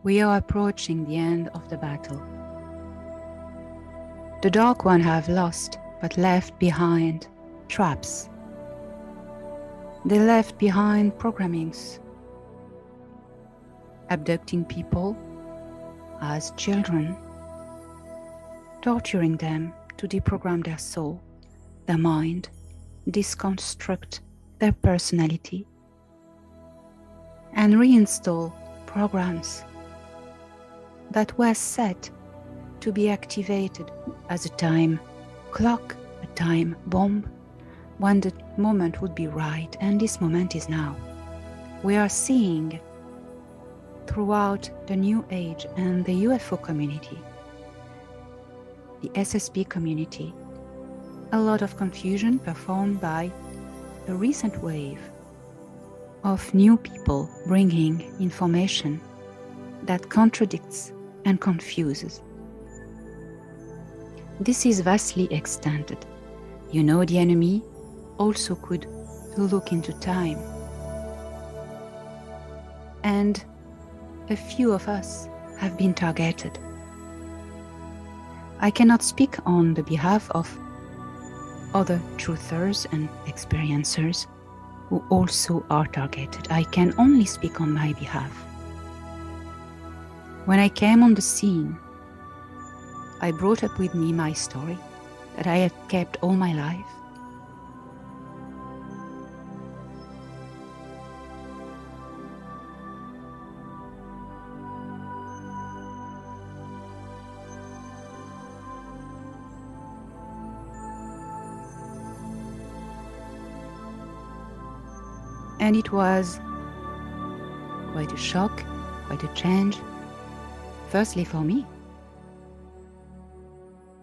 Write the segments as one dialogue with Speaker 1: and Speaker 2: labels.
Speaker 1: We are approaching the end of the battle. The Dark One have lost, but left behind traps. They left behind programmings, abducting people as children, torturing them to deprogram their soul, their mind, deconstruct their personality, and reinstall programs that were set to be activated as a time clock, a time bomb, when the moment would be right, and this moment is now. We are seeing throughout the New Age and the UFO community, the SSP community, a lot of confusion performed by a recent wave of new people bringing information that contradicts and confuses. This is vastly extended. You know, the enemy also could look into time. And a few of us have been targeted. I cannot speak on the behalf of other truthers and experiencers who also are targeted. I can only speak on my behalf. When I came on the scene, I brought up with me my story that I had kept all my life. And it was quite a shock, quite a change. Firstly for me,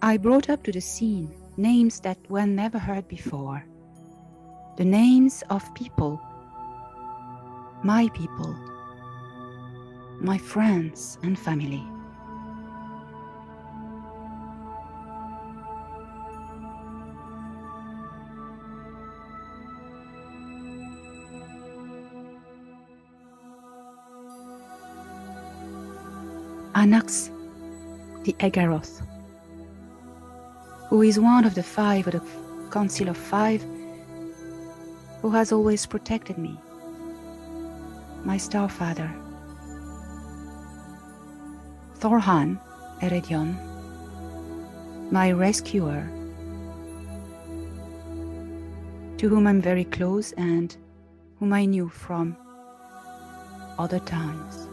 Speaker 1: I brought up to the scene names that were never heard before. The names of people, my friends and family. Anax the Agaroth, who is one of the five of the Council of Five, who has always protected me, my star father. Thorhan Eredion, my rescuer, to whom I'm very close and whom I knew from other times.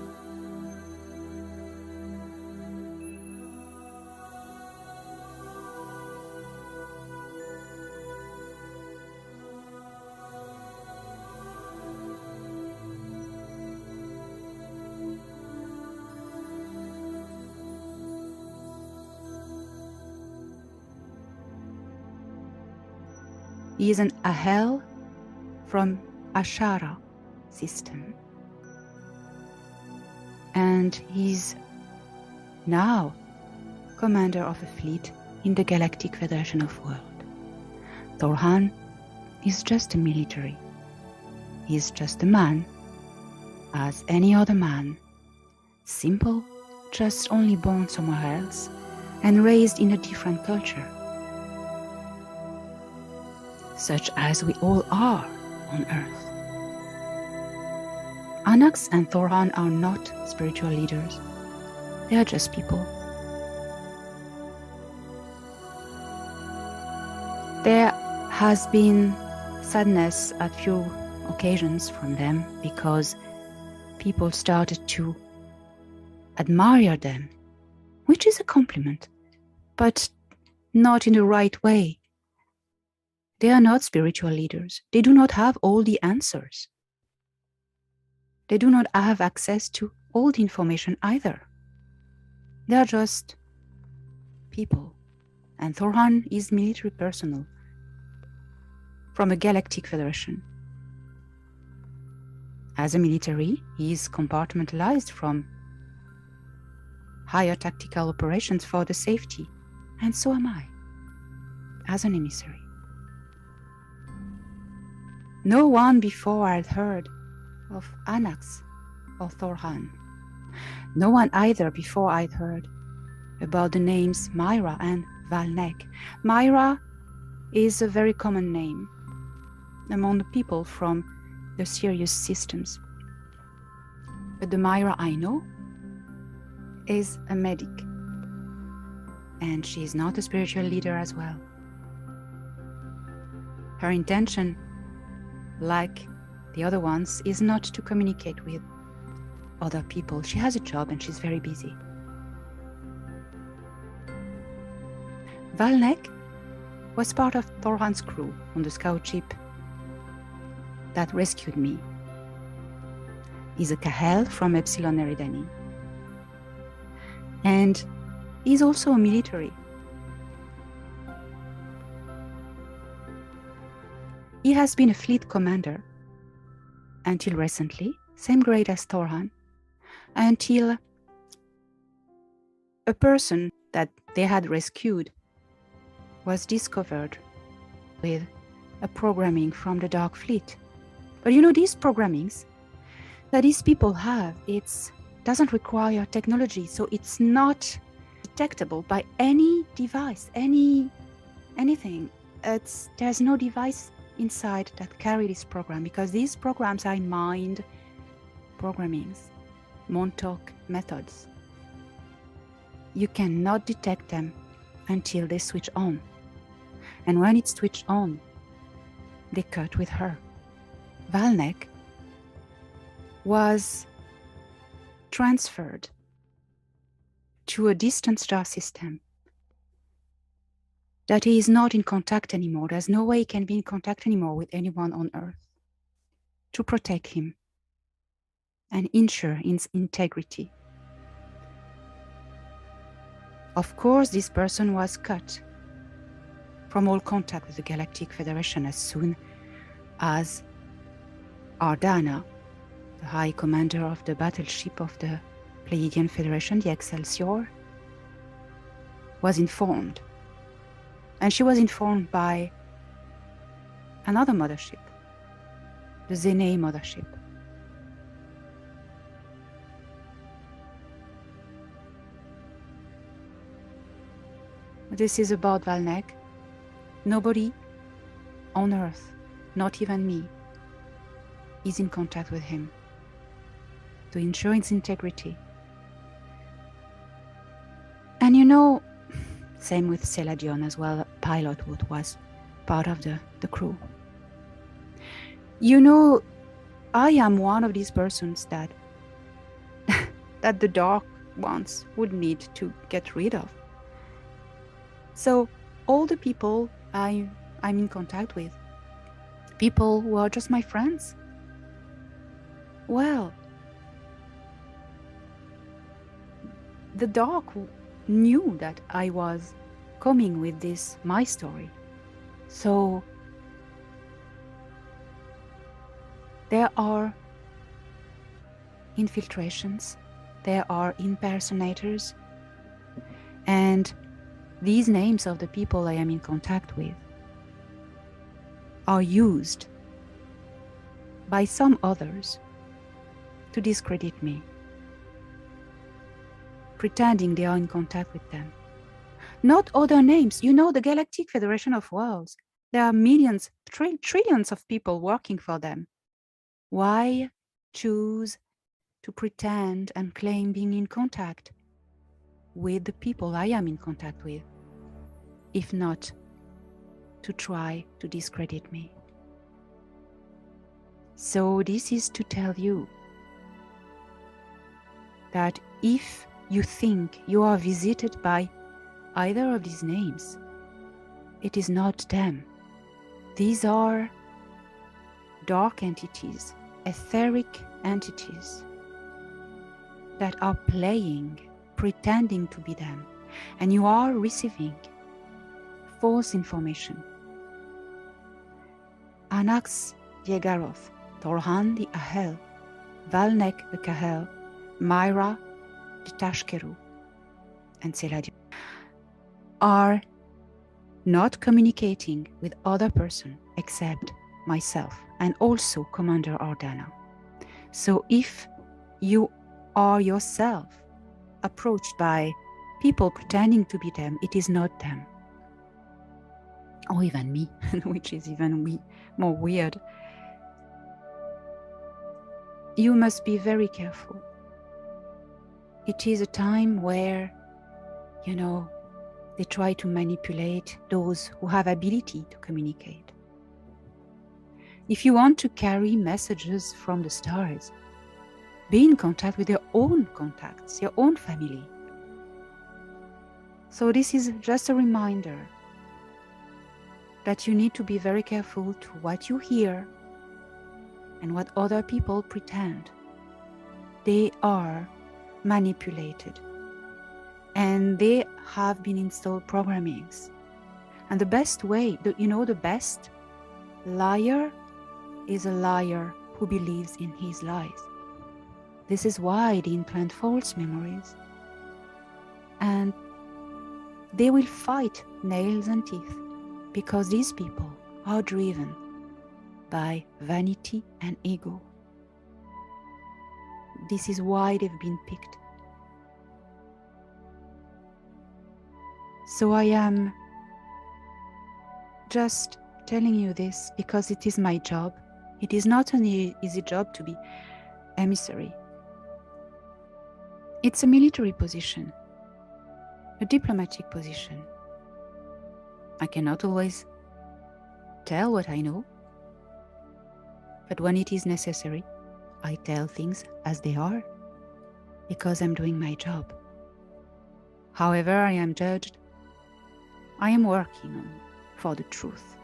Speaker 1: He is an Ahel from Ashara system. And he's now commander of a fleet in the Galactic Federation of World. Thorhan is just a military. He is just a man, as any other man. Simple, just only born somewhere else and raised in a different culture. Such as we all are on Earth. Anax and Thorhan are not spiritual leaders. They are just people. There has been sadness at few occasions from them because people started to admire them, which is a compliment, but not in the right way. They are not spiritual leaders. They do not have all the answers. They do not have access to all the information either. They are just people. And Thorhan is military personnel from a Galactic Federation. As a military, he is compartmentalized from higher tactical operations for the safety. And so am I, as an emissary. No one before had heard of Anax or Thorhan. No one either before I'd heard about the names Myra and Valnek. Myra is a very common name among the people from the serious systems. But the Myra I know is a medic, and she is not a spiritual leader as well. Her intention, like the other ones, is not to communicate with other people. She has a job and she's very busy. Valnek was part of Thorhan's crew on the scout ship that rescued me. He's a Kahel from Epsilon Eridani. And he's also a military. He has been a fleet commander until recently, same grade as Thorhan, until a person that they had rescued was discovered with a programming from the Dark Fleet. But you know, these programmings that these people have, it doesn't require technology, so it's not detectable by any device, anything. There's no device inside that carry this program, because these programs are mind programmings, Montauk methods. You cannot detect them until they switch on. And when it's switched on, they cut with her. Valnek was transferred to a distant star system that he is not in contact anymore. There's no way he can be in contact anymore with anyone on Earth, to protect him and ensure his integrity. Of course, this person was cut from all contact with the Galactic Federation as soon as Ardana, the High Commander of the battleship of the Pleiadian Federation, the Excelsior, was informed. And she was informed by another mothership, the Zene mothership. This is about Valnek. Nobody on Earth, not even me, is in contact with him to ensure his integrity. And you know, same with Seladion as well, pilot who was part of the crew. You know, I am one of these persons that that the dark ones would need to get rid of. So all the people I'm in contact with, people who are just my friends, well, the dark knew that I was coming with this, my story. So there are infiltrations, there are impersonators, and these names of the people I am in contact with are used by some others to discredit me, pretending they are in contact with them. Not other names. You know, the Galactic Federation of Worlds, there are millions, trillions of people working for them. Why choose to pretend and claim being in contact with the people I am in contact with, if not to try to discredit me? So this is to tell you that if you think you are visited by either of these names, it is not them. These are dark entities, etheric entities that are playing, pretending to be them, and you are receiving false information. Anax Yegaroth, Thorhan the Ahel, Valnek the Kahel, Myra the Tashkeru, and Seladion are not communicating with other person except myself and also Commander Ardana. So if you are yourself approached by people pretending to be them, it is not them. Or even me, which is even more weird. You must be very careful. It is a time where, they try to manipulate those who have ability to communicate. If you want to carry messages from the stars, be in contact with your own contacts, your own family. So this is just a reminder that you need to be very careful to what you hear and what other people pretend. They are manipulated and they have been installed programmings. And the best way, the best liar is a liar who believes in his lies. This is why they implant false memories. And they will fight nails and teeth because these people are driven by vanity and ego. This is why they've been picked. So I am just telling you this because it is my job. It is not an easy job to be emissary. It's a military position, a diplomatic position. I cannot always tell what I know, but when it is necessary, I tell things as they are because I'm doing my job. However, I am judged. I am working for the truth.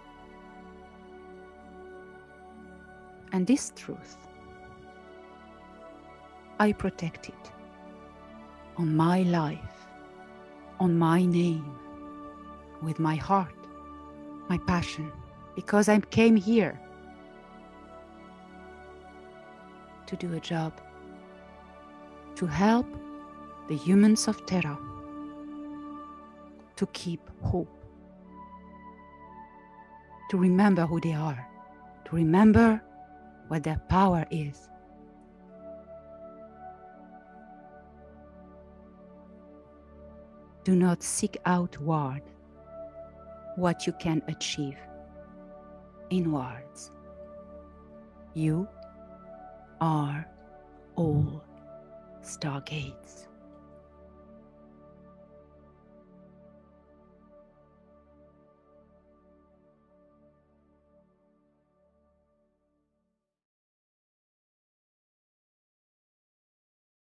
Speaker 1: And this truth, I protect it on my life, on my name, with my heart, my passion, because I came here to do a job, to help the humans of Terra to keep hope, to remember who they are, to remember what their power is. Do not seek outward what you can achieve inwards. You are all stargates.